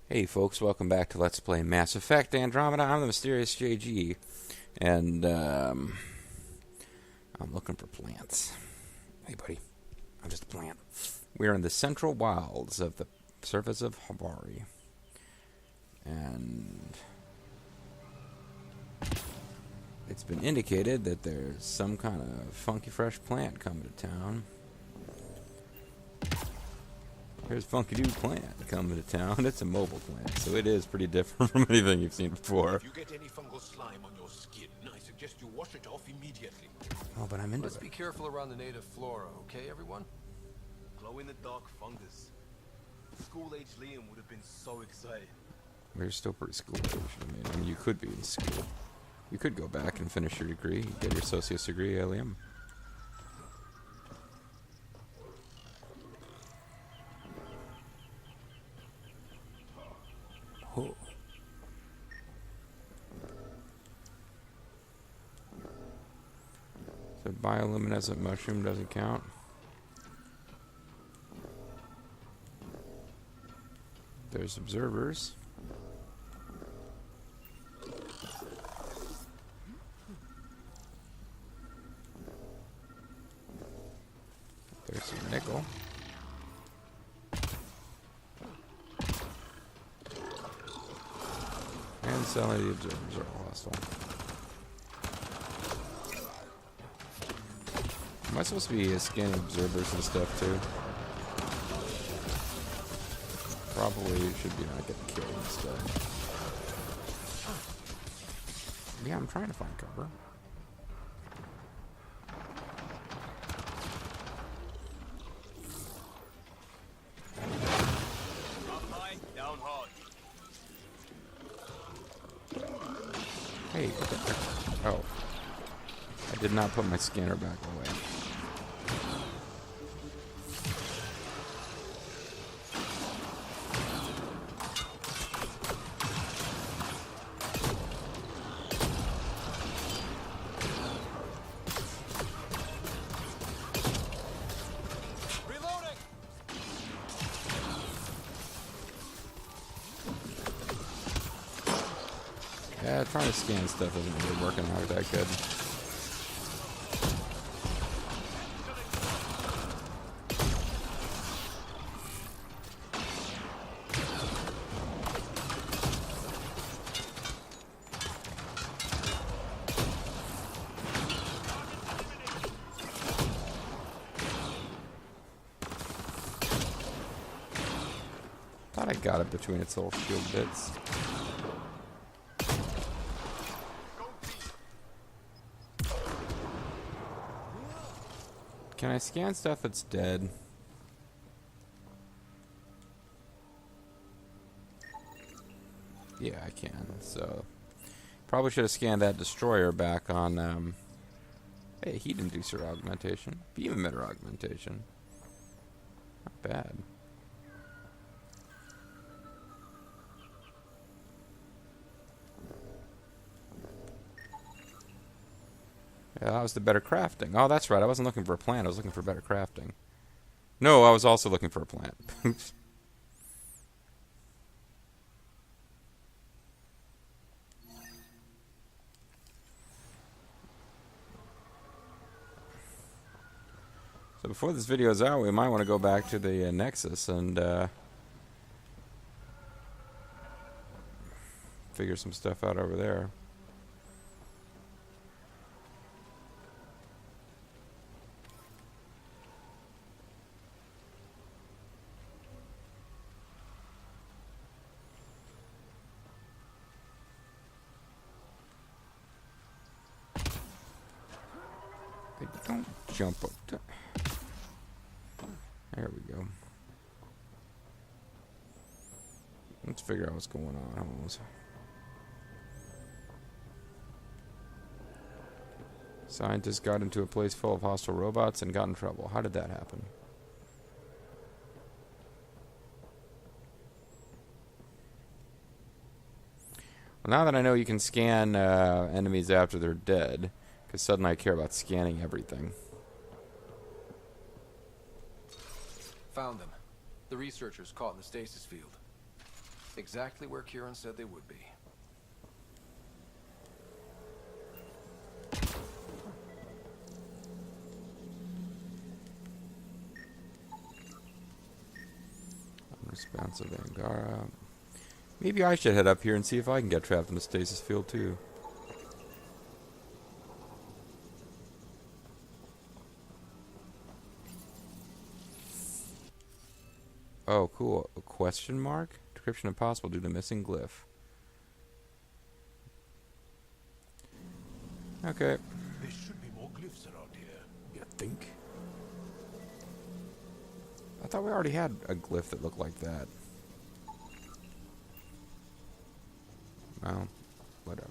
Hey folks, welcome back to Let's Play Mass Effect Andromeda. I'm the MysteriousJG, and I'm looking for plants. Hey buddy, I'm just a plant. We're in the central wilds of the surface of Havari, and it's been indicated that there's some kind of funky fresh plant coming to town. Here's Funky Dude Plant coming to town. It's a mobile plant, so it is pretty different from anything you've seen before. If you get any fungal slime on your skin, I suggest you wash it off immediately. Oh, but I'm into Let's be careful around the native flora, okay, everyone? Glow-in-the-dark fungus. School-age Liam would have been so excited. We're still pretty school age. I mean, you could be in school. You could go back and finish your degree, get your associate's degree, Liam. Oh. So bioluminescent mushroom doesn't count. There's observers. There's some nickel. And some of the observers are all hostile. Am I supposed to be scanning observers and stuff too? Probably should be not getting killed and stuff. Yeah, I'm trying to find cover. Up high, down hard. Hey, what the heck? Oh. I did not put my scanner back away. Reloading! Yeah, trying to scan stuff isn't really working out that good. Thought I got it between its little shield bits. Can I scan stuff that's dead? Yeah, I can. So, probably should have scanned that destroyer back on, hey, heat inducer augmentation. Beam emitter augmentation. Not bad. Yeah, that was the better crafting. Oh, that's right. I wasn't looking for a plant. I was looking for better crafting. No, I was also looking for a plant. So before this video is out, we might want to go back to the Nexus and figure some stuff out over there. They don't jump up. There we go. Let's figure out what's going on. Almost. Scientists got into a place full of hostile robots and got in trouble. How did that happen? Well, now that I know you can scan enemies after they're dead, because suddenly I care about scanning everything. Found them. The researchers caught in the stasis field. Exactly where Kieran said they would be. Unresponsive Angara. Maybe I should head up here and see if I can get trapped in the stasis field too. Oh, cool. A question mark? Decryption impossible due to missing glyph. Okay. There should be more glyphs around here. You think? I thought we already had a glyph that looked like that. Well, whatever.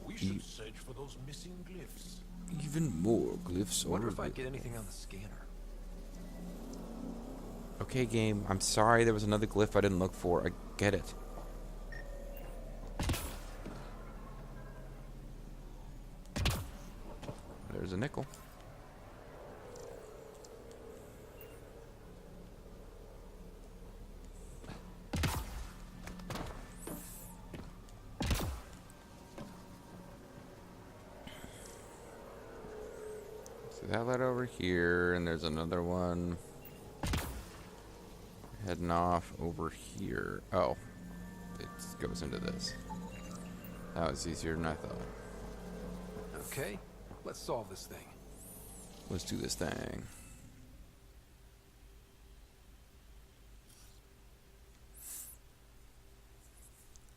We should search for those missing glyphs. Even more glyphs. I wonder if I get anything on the scanner. Okay, game. I'm sorry there was another glyph I didn't look for. I get it. There's a nickel. So that led over here, and there's another one heading off over here. Oh, it goes into this. That was easier than I thought. Okay, let's solve this thing. Let's do this thing.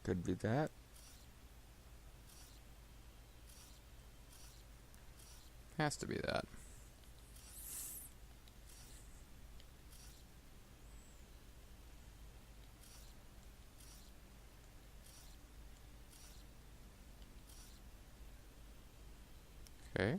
Could be that. Has to be that. Okay.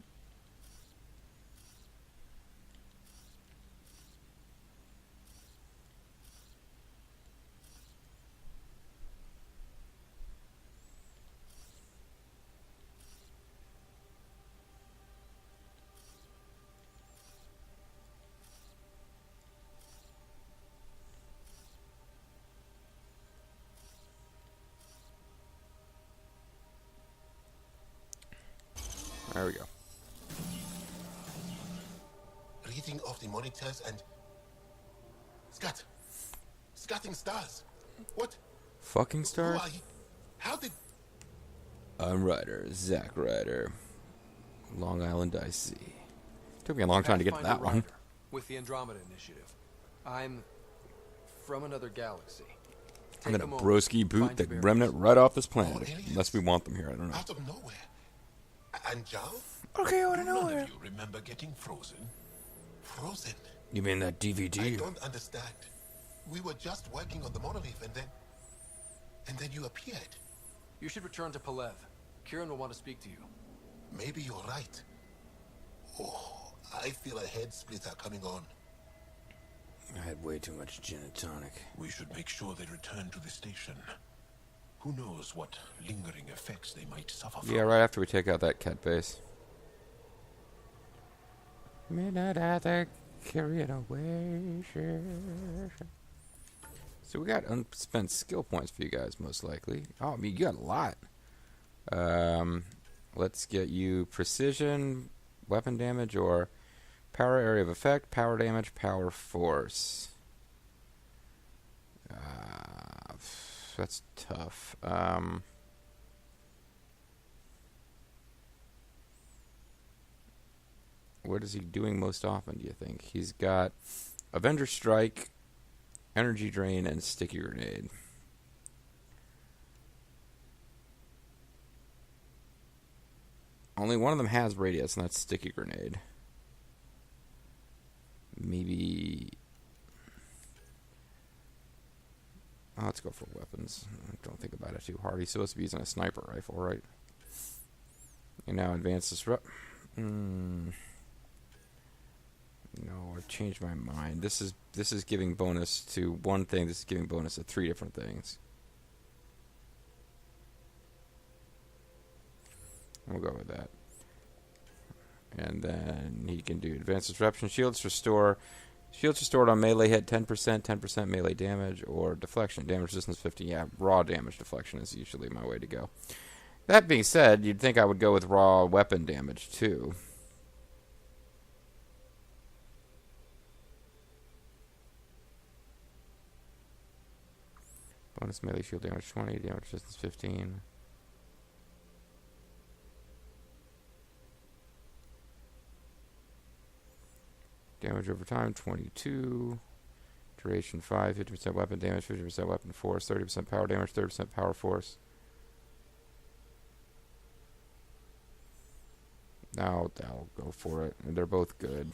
There we go. Reading off the monitors and... Scatting stars. What? Fucking Who stars? are you? How did... I'm Ryder, Zack Ryder. Long Island IC. Took me a long time to get to that Pathfinder one. Ryder, with the Andromeda Initiative. I'm from another galaxy. I'm Take gonna a moment, broski boot find the your bearings. remnant right off this More planet. aliens? Unless we want them here, I don't know. Out of nowhere. And Zhao? Okay, I Do none of you remember getting frozen? Frozen? You mean that I DVD? don't understand. We were just working on the monolith and then... And then you appeared. You should return to Palev. Kieran will want to speak to you. Maybe you're right. Oh, I feel a head splitter coming on. I had way too much gin and tonic. We should make sure they return to the station. Who knows what lingering effects they might suffer from. Yeah, right after we take out that cat base. Midnight after, carry it away. So we got unspent skill points for you guys, most likely. Oh, I mean, you got a lot. Let's get you precision, weapon damage, or power area of effect, power damage, power force. That's tough. What is he doing most often, do you think? He's got Avenger Strike, Energy Drain, and Sticky Grenade. Only one of them has radius, and that's Sticky Grenade. Maybe... Oh, let's go for weapons. Don't think about it too hard. He's supposed to be using a sniper rifle, right? And now advanced disrupt. No, I've changed my mind. This is giving bonus to one thing. This is giving bonus to 3 different things. We'll go with that. And then he can do advanced disruption. Shields restored on melee hit 10%, 10% melee damage, or deflection. Damage resistance 50. Yeah, raw damage deflection is usually my way to go. That being said, you'd think I would go with raw weapon damage too. Bonus melee shield damage 20, damage resistance 15. Damage over time 22. Duration 5, 50% weapon damage, 50% weapon force, 30% power damage, 30% power force. I'll go for it. They're both good.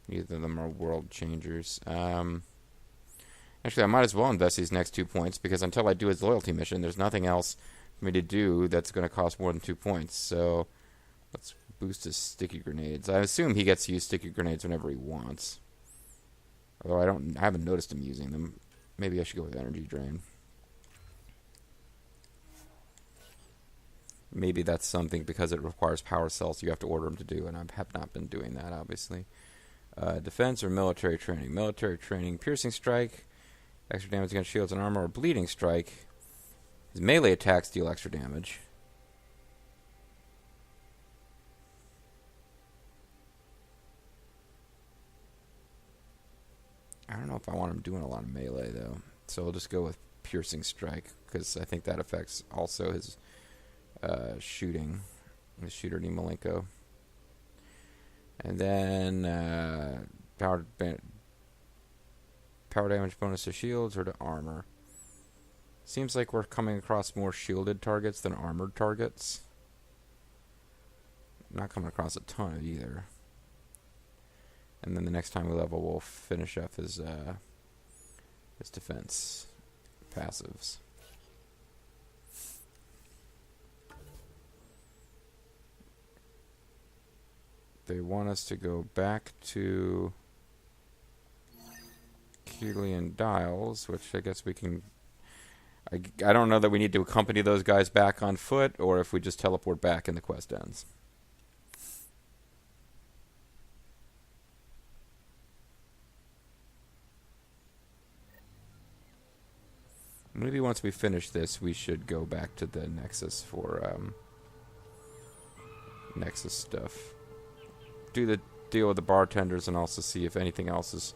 Neither of them are world changers. Actually, I might as well invest these next 2 points, because until I do his loyalty mission, there's nothing else for me to do that's going to cost more than 2 points. So let's boost his sticky grenades. I assume he gets to use sticky grenades whenever he wants. Although I haven't noticed him using them. Maybe I should go with energy drain. Maybe that's something because it requires power cells you have to order him to do, and I have not been doing that, obviously. Defense or military training? Military training. Piercing strike. Extra damage against shields and armor, or bleeding strike. His melee attacks deal extra damage. I don't know if I want him doing a lot of melee, though. So we'll just go with piercing strike, because I think that affects also his shooting. The shooter Malenko. And then power damage bonus to shields or to armor. Seems like we're coming across more shielded targets than armored targets. I'm not coming across a ton of either. And then the next time we level, we'll finish up his defense passives. They want us to go back to Keely Dials, which I guess we can... I don't know that we need to accompany those guys back on foot, or if we just teleport back and the quest ends. Maybe once we finish this, we should go back to the Nexus for Nexus stuff. Do the deal with the bartenders and also see if anything else is...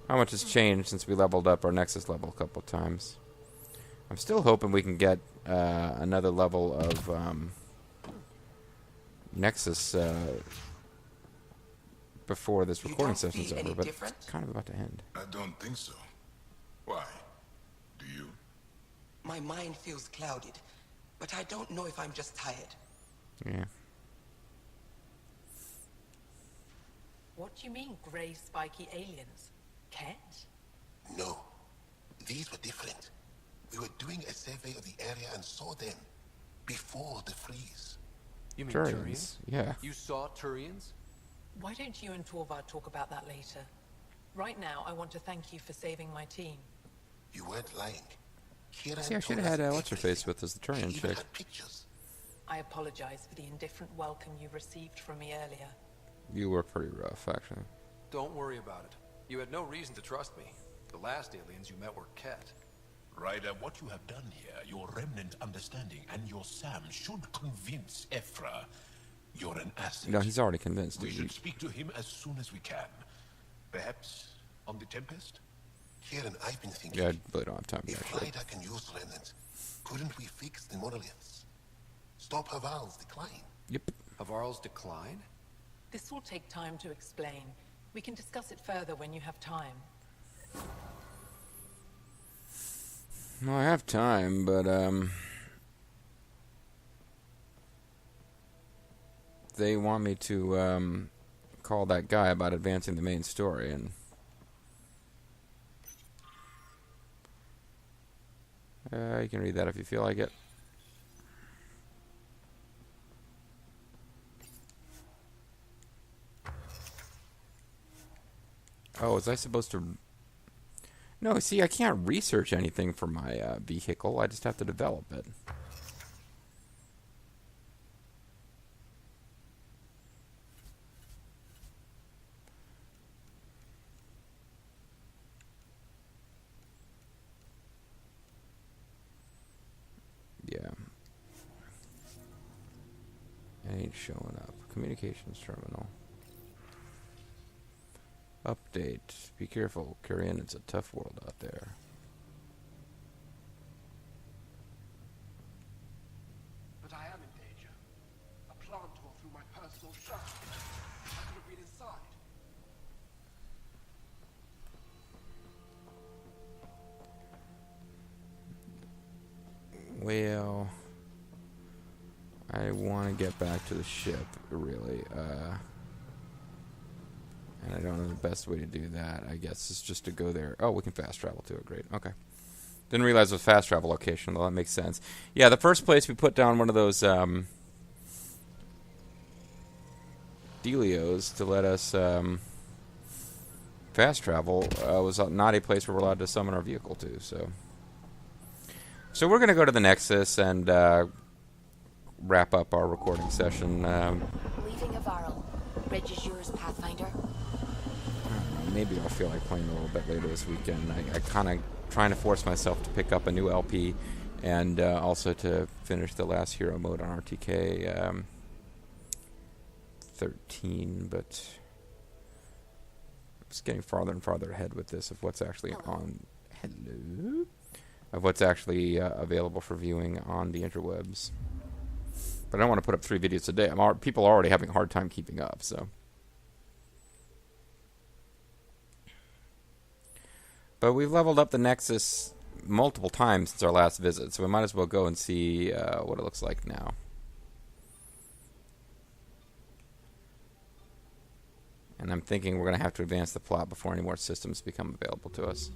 How much has changed since we leveled up our Nexus level a couple times. I'm still hoping we can get another level of Nexus before this recording session's over, but it's kind of about to end. I don't think so. Why? Do you? My mind feels clouded, but I don't know if I'm just tired. Yeah. What do you mean, grey spiky aliens? Ket? No. These were different. We were doing a survey of the area and saw them before the freeze. You mean Turians? Turians? Yeah. You saw Turians? Why don't you and Torvald talk about that later? Right now, I want to thank you for saving my team. You weren't lying. Kira See, I should have had what's-her-face with us, the Turian chick. Pictures. I apologize for the indifferent welcome you received from me earlier. You were pretty rough, actually. Don't worry about it. You had no reason to trust me. The last aliens you met were Ket. Ryder, what you have done here, your remnant understanding and your Sam should convince Ephra you're an asset. No, he's already convinced. We should speak to him as soon as we can. Perhaps on the Tempest? Kieran, I've been thinking. Yeah, I really don't have time. If Ryder can use remnant, couldn't we fix the monoliths? Stop Haval's decline? Yep. Havarl's decline? This will take time to explain. We can discuss it further when you have time. Well, I have time, but they want me to call that guy about advancing the main story, and you can read that if you feel like it. Oh, was I supposed to... No, see, I can't research anything for my vehicle. I just have to develop it. ain't showing up. Communications terminal. Update. Be careful, Turian. It's a tough world out there. But I am in danger. A plant tore through my personal shop. I could have been inside. Well, I want to get back to the ship, really. And I don't know the best way to do that. I guess is just to go there. Oh, we can fast travel to it. Great. Okay. Didn't realize it was fast travel location, though. That makes sense. Yeah, the first place we put down one of those dealios to let us fast travel was not a place where we're allowed to summon our vehicle to. So we're going to go to the Nexus and wrap up our recording session. Leaving Avarl. Bridge is yours, Pathfinder. Maybe I'll feel like playing a little bit later this weekend. I kind of trying to force myself to pick up a new LP and also to finish the last hero mode on RTK 13, but I'm just getting farther and farther ahead with this of what's actually of what's actually available for viewing on the interwebs. But I don't want to put up 3 videos a day. People are already having a hard time keeping up, so. But we've leveled up the Nexus multiple times since our last visit, so we might as well go and see what it looks like now. And I'm thinking we're going to have to advance the plot before any more systems become available to us.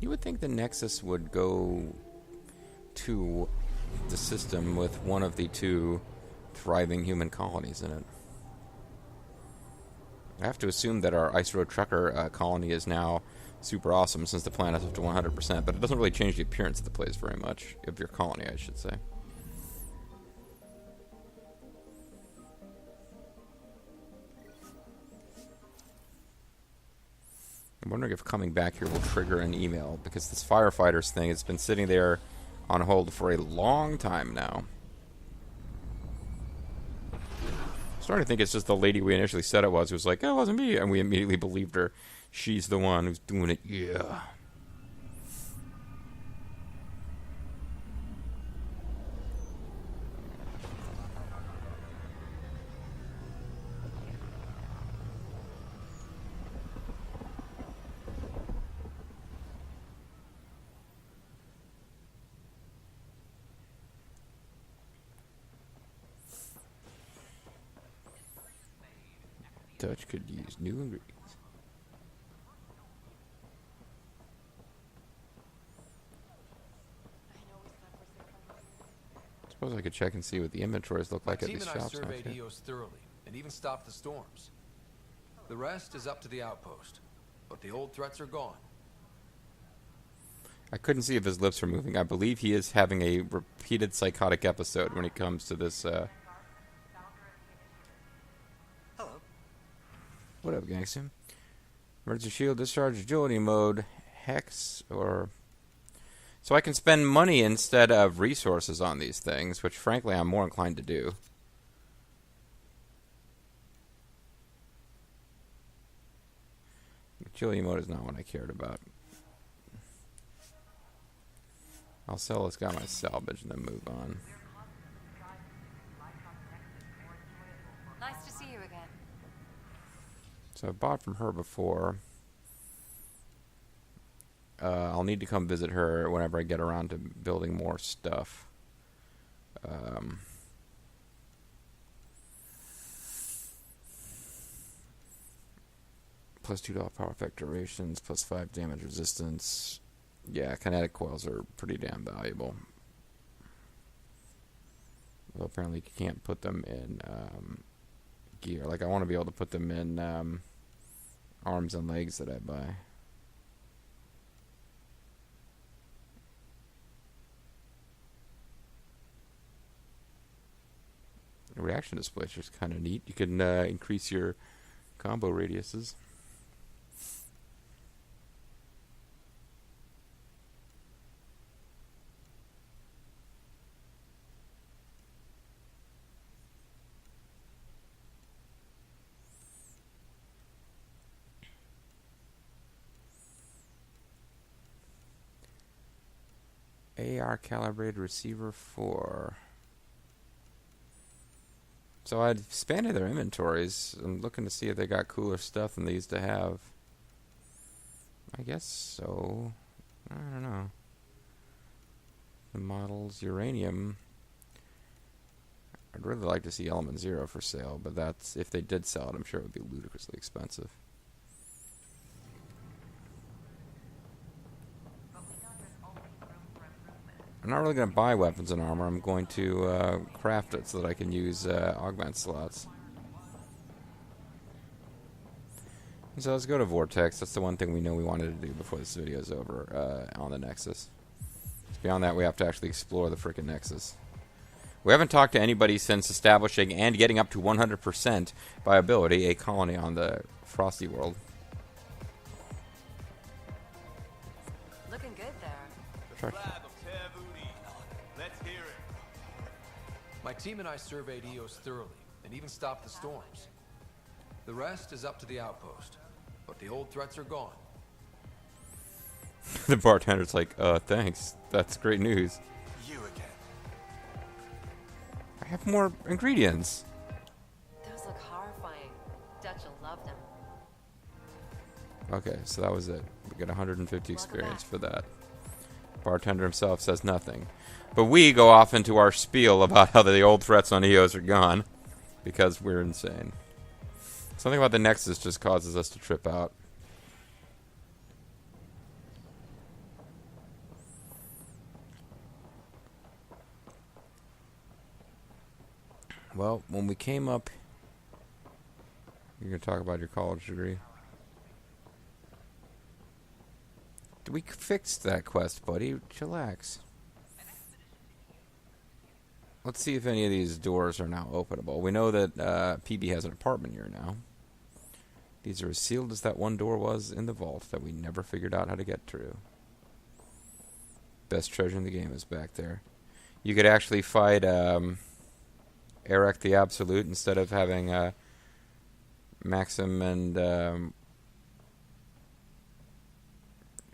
You would think the Nexus would go to the system with one of the 2 thriving human colonies in it. I have to assume that our Ice Road Trucker colony is now super awesome since the planet's up to 100%, but it doesn't really change the appearance of the place very much, of your colony, I should say. I'm wondering if coming back here will trigger an email, because this firefighters thing has been sitting there on hold for a long time now. I'm starting to think it's just the lady we initially said it was, who was like, oh, it wasn't me, and we immediately believed her. She's the one who's doing it, yeah. Dutch could use new ingredients. Suppose I could check and see what the inventories look like at these shops. My team and I surveyed EOS thoroughly, and even stopped the storms. The rest is up to the outpost, but the old threats are gone. I couldn't see if his lips were moving. I believe he is having a repeated psychotic episode when it comes to this. What up, gangster? Emergency shield discharge, agility mode, hex, or... So I can spend money instead of resources on these things, which frankly I'm more inclined to do. Agility mode is not what I cared about. I'll sell this guy my salvage and then move on. Nice to see you again. So I bought from her before. I'll need to come visit her whenever I get around to building more stuff. Plus $2 power effect durations, plus 5 damage resistance. Yeah, kinetic coils are pretty damn valuable. Well, apparently you can't put them in gear. Like, I want to be able to put them in arms and legs that I buy. The reaction display is just kind of neat. You can increase your combo radiuses. AR calibrated receiver 4. So I'd expanded their inventories. I'm looking to see if they got cooler stuff than they used to have. I guess so. I don't know. The models, uranium. I'd really like to see Element Zero for sale, but that's if they did sell it, I'm sure it would be ludicrously expensive. I'm not really going to buy weapons and armor. I'm going to craft it so that I can use augment slots. And so let's go to Vortex. That's the one thing we know we wanted to do before this video is over on the Nexus. Beyond that, we have to actually explore the frickin' Nexus. We haven't talked to anybody since establishing and getting up to 100% by ability a colony on the Frosty world. Looking good there. Sure. Let's hear it. My team and I surveyed EOS thoroughly, and even stopped the storms. The rest is up to the outpost, but the old threats are gone. The bartender's like, thanks. That's great news. You again. I have more ingredients. Those look horrifying. Dutch will love them. Okay, so that was it. We get 150 experience for that. Bartender himself says nothing. But we go off into our spiel about how the old threats on EOS are gone. Because we're insane. Something about the Nexus just causes us to trip out. Well, when we came up... You're going to talk about your college degree. We fixed that quest, buddy. Chillax. Let's see if any of these doors are now openable. We know that PB has an apartment here now. These are as sealed as that one door was in the vault that we never figured out how to get through. Best treasure in the game is back there. You could actually fight Eric the Absolute instead of having Maxim and...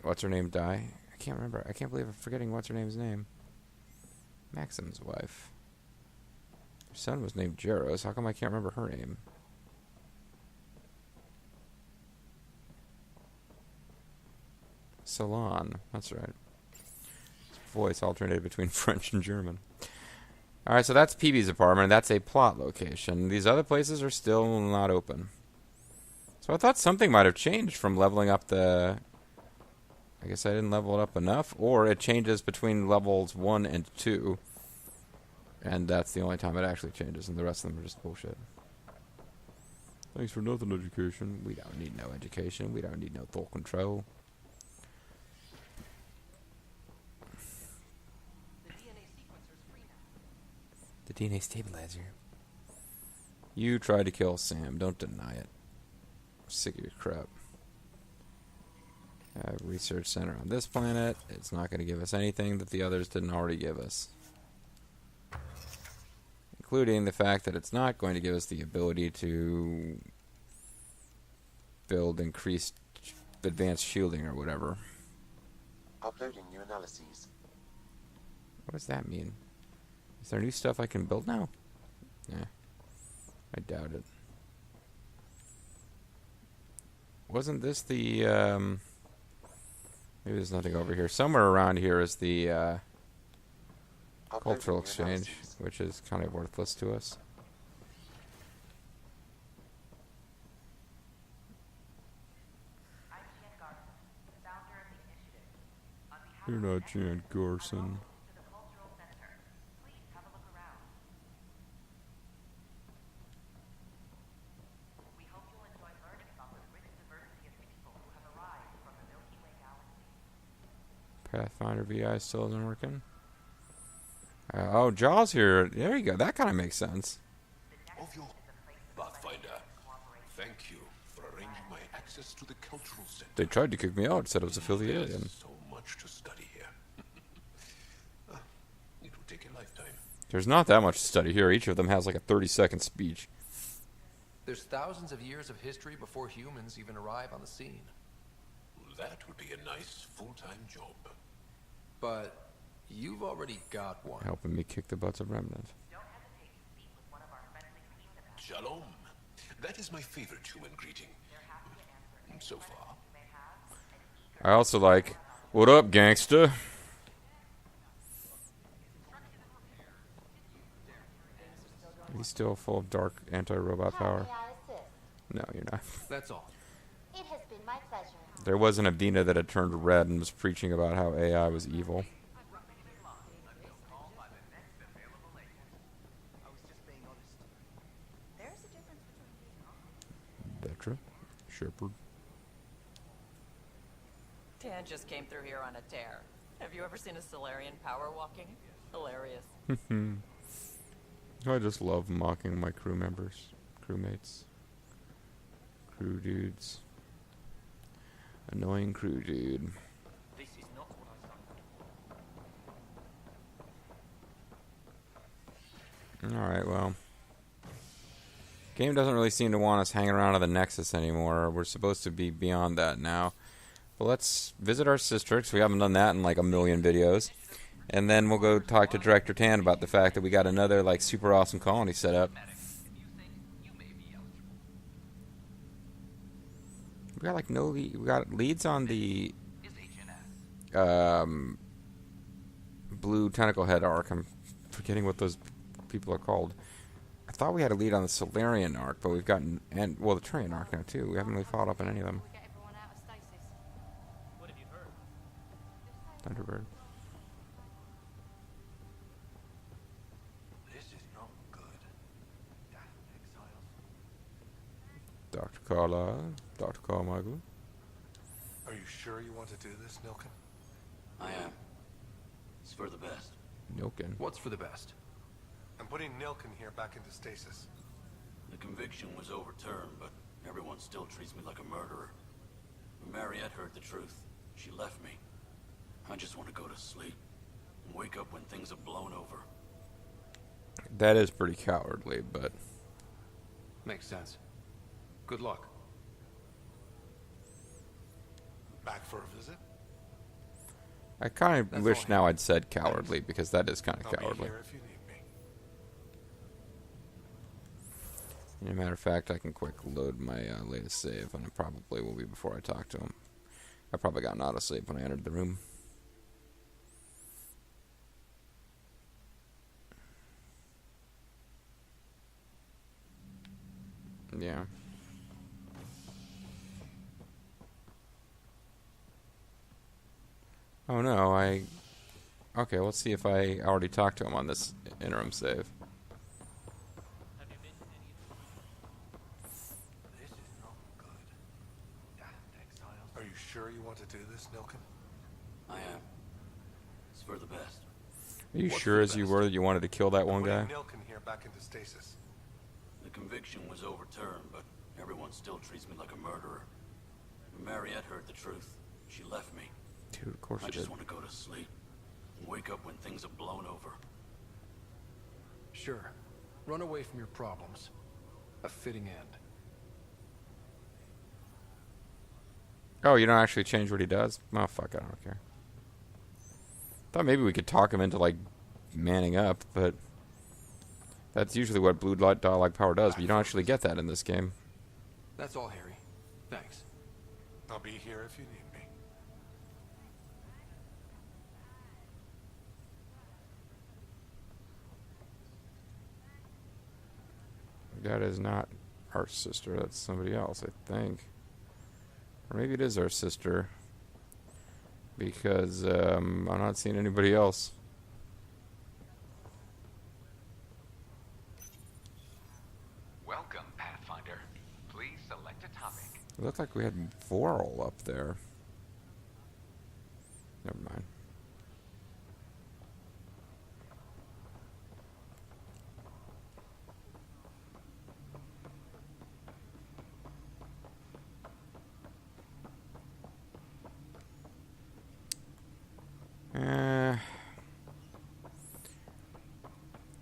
what's her name die? I can't remember. I can't believe I'm forgetting what's her name's name. Maxim's wife. Her son was named Jaros. How come I can't remember her name? Salon. That's right. Voice alternated between French and German. Alright, so that's PB's apartment. That's a plot location. These other places are still not open. So I thought something might have changed from leveling up the... I guess I didn't level it up enough, or it changes between levels 1 and 2. And that's the only time it actually changes, and the rest of them are just bullshit. Thanks for nothing, education. We don't need no education. We don't need no thought control. The DNA stabilizer. You tried to kill Sam. Don't deny it. I'm sick of your crap. Research center on this planet. It's not going to give us anything that the others didn't already give us. Including the fact that it's not going to give us the ability to build increased advanced shielding or whatever. Uploading new analyses. What does that mean? Is there new stuff I can build now? Nah. I doubt it. Wasn't this the... Maybe there's nothing over here. Somewhere around here is the cultural exchange, which is kind of worthless to us. You're not Jan Garson. Pathfinder VI still isn't working. Oh, Jaws here. There you go. That kind of makes sense. Of your Pathfinder, thank you for arranging my access to the cultural center. They tried to kick me out, said I was a filthy alien. There's so much to study here. It will take a lifetime. There's not that much to study here. Each of them has like a 30-second speech. There's thousands of years of history before humans even arrive on the scene. That would be a nice full-time job. But you've already got one. Helping me kick the butts of remnants. Shalom. That is my favorite human greeting. So far. I also like, what up, gangsta? He's still full of dark anti-robot power. No, you're not. That's all. It has been my pleasure. There was an Avena that had turned red and was preaching about how AI was evil. Detra, Shepard. Dan just came through here on a tear. Have you ever seen a Solarian power walking? Hilarious. I just love mocking my crew members, crewmates, crew dudes. Annoying crew dude. This is not what I signed. Alright, well. Game doesn't really seem to want us hanging around at the Nexus anymore. We're supposed to be beyond that now. But let's visit our sister, because we haven't done that in like a million videos. And then we'll go talk to Director Tan about the fact that we got another like super awesome colony set up. We got like no lead. We got leads on the blue tentacle head arc. I'm forgetting what those people are called. I thought we had a lead on the Solarian arc, but we've gotten the Turian arc now too. We haven't really followed up on any of them. What have you heard? Thunderbird. This is not good. Exiles. Dr. Carlisle, Dr. Carmichael. Are you sure you want to do this, Nilken? I am. It's for the best. Nilken. What's for the best? I'm putting Nilken here back into stasis. The conviction was overturned, but everyone still treats me like a murderer. When Mariette heard the truth, she left me. I just want to go to sleep and wake up when things have blown over. That is pretty cowardly, but... Makes sense. Good luck. Back for a visit? I kind of That's wish all now I'd said cowardly, because that is kind of I'll cowardly. be here if you need me. As a matter of fact, I can quick load my latest save, and it probably will be before I talk to him. I probably got an autosave when I entered the room. Yeah. Oh no, Okay, let's see if I already talked to him on this interim save. Have you been to any of This is not good. Damned exiles. Are you sure you want to do this, Nilken? I am. It's for the best. Are you What's sure the as you best? were that you wanted to kill that one I'm guy? putting Nilken here back into stasis. The conviction was overturned, but everyone still treats me like a murderer. When Mariette heard the truth, she left me. Dude, of course I you just did. want to go to sleep and wake up when things have blown over. Sure. Run away from your problems. A fitting end. Oh, you don't actually change what he does? Oh, fuck, I don't care. Thought maybe we could talk him into, like, manning up, but... That's usually what blue light dialogue power does, but you don't actually get that in this game. That's all, Harry. Thanks. I'll be here if you need me. That is not our sister, that's somebody else, I think. Or maybe it is our sister. Because, I'm not seeing anybody else. Welcome, Pathfinder. Please select a topic. It looked like we had Voral up there. Never mind.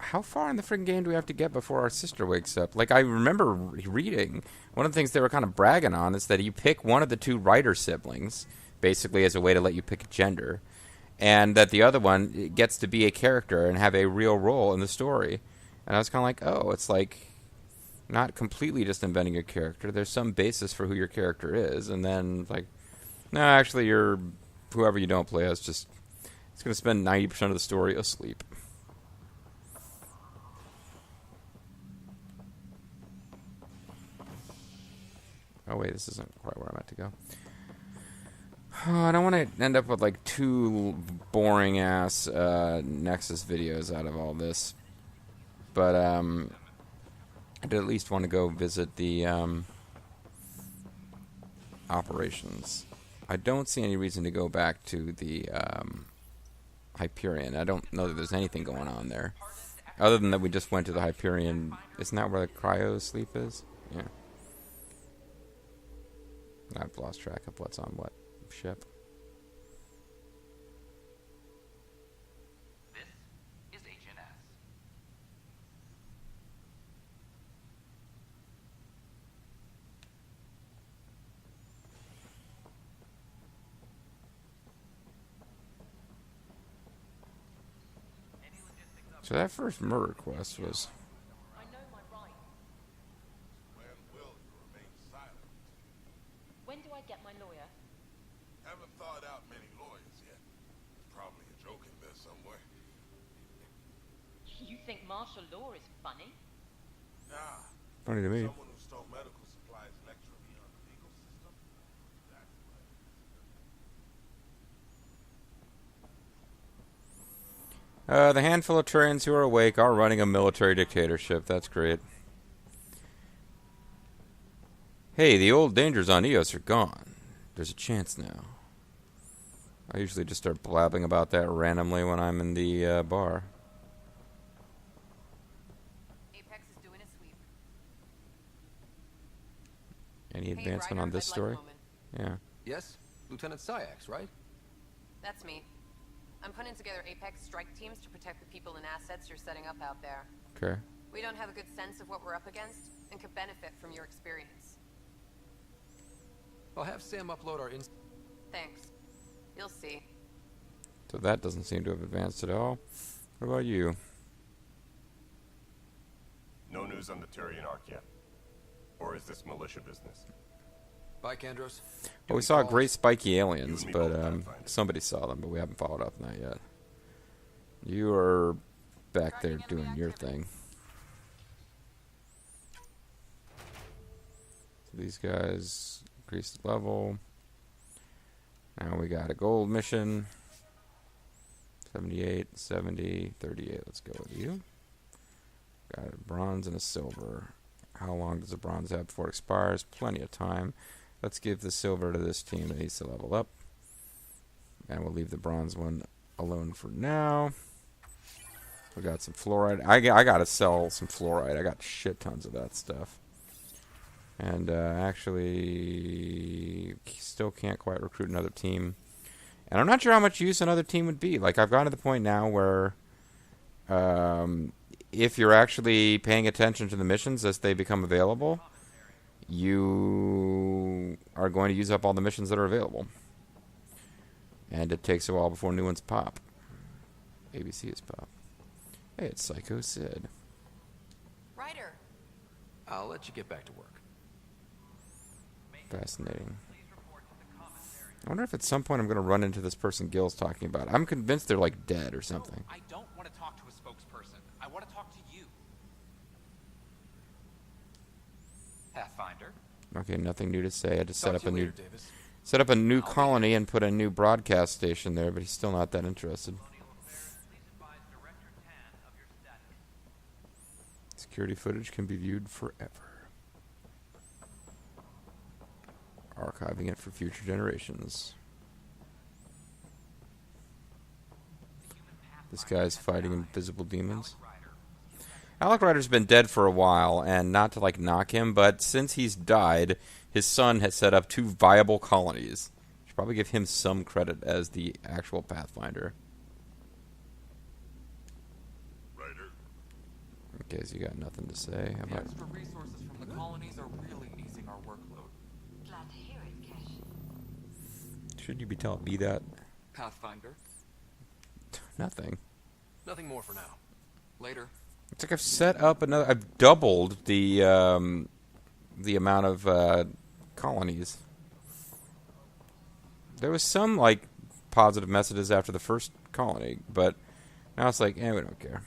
how far in the friggin' game do we have to get before our sister wakes up? Like, I remember reading, one of the things they were kind of bragging on is that you pick one of the two Ryder siblings, basically as a way to let you pick a gender, and that the other one gets to be a character and have a real role in the story. And I was kind of like, oh, it's like not completely just inventing a character. There's some basis for who your character is, and then like, no, actually, you're whoever you don't play as. Just it's going to spend 90% of the story asleep. Oh wait, this isn't quite where I'm at to go. Oh, I don't want to end up with like 2 boring ass Nexus videos out of all this, but I did at least want to go visit the operations. I don't see any reason to go back to the Hyperion. I don't know that there's anything going on there, other than that we just went to the Hyperion. Isn't that where the cryo sleep is? Yeah. I've lost track of what's on what ship. This is HNS. So that first murder quest was... When do I get my lawyer? Haven't thought out many lawyers yet. Probably a joke in there somewhere. You think martial law is funny? Nah. Funny to me. Someone who stole medical supplies lecturing me on the legal system. The handful of Turians who are awake are running a military dictatorship. That's great. Hey, the old dangers on Eos are gone. There's a chance now. I usually just start blabbing about that randomly when I'm in the bar. Apex is doing a sweep. Any advancement on this story? Yeah. Yes? Lieutenant Syax, right? That's me. I'm putting together Apex strike teams to protect the people and assets you're setting up out there. Okay. We don't have a good sense of what we're up against and could benefit from your experience. I'll have Sam upload our Thanks. You'll see. So that doesn't seem to have advanced at all. What about you? No news on the Turian arc yet. Or is this militia business? Bye, Kandros. Well, we saw great spiky aliens, but somebody saw them, but we haven't followed up on that yet. You are back there doing your thing. So these guys increased level. Now we got a gold mission. 78, 70, 38. Let's go with you. Got a bronze and a silver. How long does the bronze have before it expires? Plenty of time. Let's give the silver to this team that needs to level up. And we'll leave the bronze one alone for now. We got some fluoride. I got to sell some fluoride. I got shit tons of that stuff. And actually, still can't quite recruit another team. And I'm not sure how much use another team would be. Like, I've gotten to the point now where if you're actually paying attention to the missions as they become available, you are going to use up all the missions that are available. And it takes a while before new ones pop. ABC is pop. Hey, it's Psycho Sid. Ryder. I'll let you get back to work. Fascinating. I wonder if at some point I'm going to run into this person Gil's talking about. I'm convinced they're like dead or something. I don't want to talk to a spokesperson. I want to talk to you. Pathfinder. Okay, nothing new to say. I just set Talk up to a you new later, Davis. set up a new colony and put a new broadcast station there, but he's still not that interested. Security footage can be viewed forever. Archiving it for future generations. This guy's fighting invisible demons. Alec Ryder's been dead for a while, and not to like knock him, but since he's died, his son has set up 2 viable colonies. Should probably give him some credit as the actual Pathfinder. Ryder, Guess you got nothing to say. How The about... extra resources from the colonies are really easing our workload. Glad to hear it, Kesh. Shouldn't you be telling me that? Pathfinder. Nothing. Nothing more for now. Later. It's like I've set up another... I've doubled the amount of colonies. There was some, like, positive messages after the first colony, but now it's like, we don't care.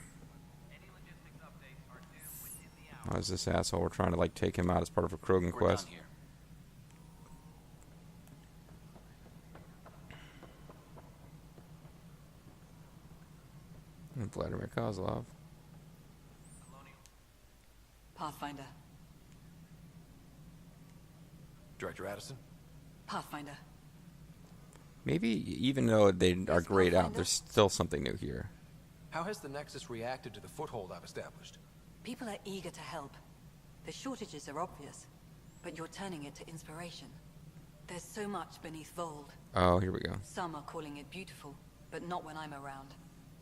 Oh, is this asshole? We're trying to, like, take him out as part of a Krogan quest. Done here. Vladimir Kozlov. Pathfinder. Director Addison? Pathfinder. Maybe even though they are grayed out, there's still something new here. How has the Nexus reacted to the foothold I've established? People are eager to help. The shortages are obvious, but you're turning it to inspiration. There's so much beneath Vold. Oh, here we go. Some are calling it beautiful, but not when I'm around.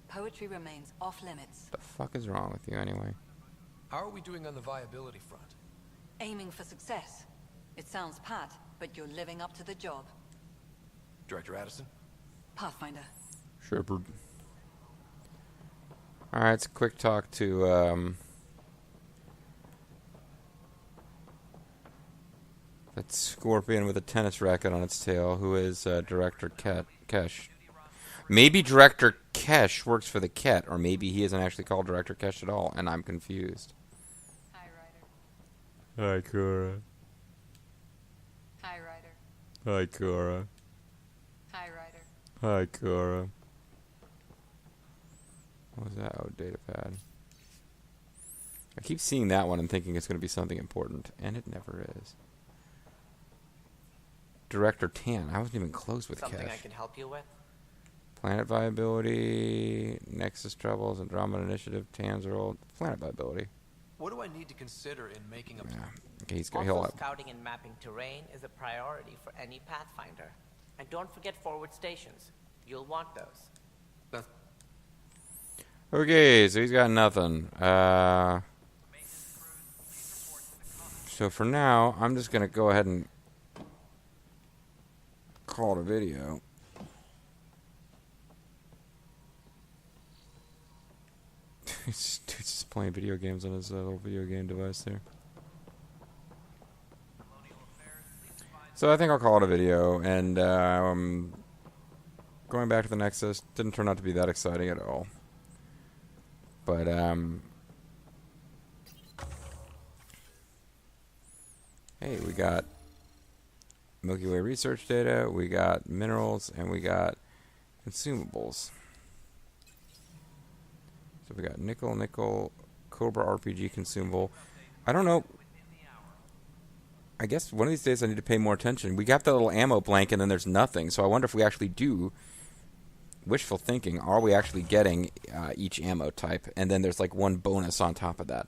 Poetry remains off limits. The fuck is wrong with you anyway? How are we doing on the viability front? Aiming for success. It sounds pat, but you're living up to the job. Director Addison? Pathfinder. Shepard. Alright, it's a quick talk to, that scorpion with a tennis racket on its tail, who is, Director Kesh. Maybe Director Kesh works for the Ket, or maybe he isn't actually called Director Kesh at all, and I'm confused. Hi, Ryder. Hi, Cora. Hi, Ryder. Hi, Cora. Hi, Ryder. Hi, Cora. What was that? Oh, datapad. I keep seeing that one and thinking it's going to be something important, and it never is. Director Tan. I wasn't even close with Something Kesh. I can help you with? Planet viability, Nexus troubles, Andromeda initiative, Tan's role, planet viability. What do I need to consider in making a plan? Okay, he'll Also, up. scouting and mapping terrain is a priority for any Pathfinder. And don't forget forward stations. You'll want those. Okay, so he's got nothing. So for now, I'm just gonna go ahead and call it a video. Dude's just playing video games on his little video game device there. So I think I'll call it a video, and going back to the Nexus didn't turn out to be that exciting at all. But hey, we got Milky Way research data, we got minerals, and we got consumables. So we got nickel, Cobra RPG consumable. I don't know. I guess one of these days I need to pay more attention. We got that little ammo blank and then there's nothing. So I wonder if we actually do wishful thinking. Are we actually getting each ammo type? And then there's like one bonus on top of that.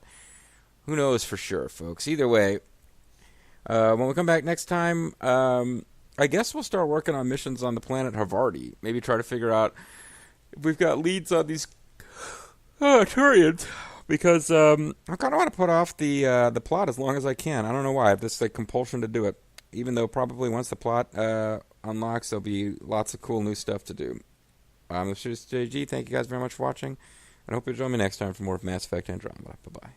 Who knows for sure, folks. Either way, when we come back next time, I guess we'll start working on missions on the planet Havarti. Maybe try to figure out if we've got leads on these Turians, because I kind of want to put off the plot as long as I can. I don't know why. I have this like compulsion to do it, even though probably once the plot unlocks, there'll be lots of cool new stuff to do. I'm MysteriousJG. Thank you guys very much for watching, and I hope you'll join me next time for more of Mass Effect Andromeda. Bye-bye.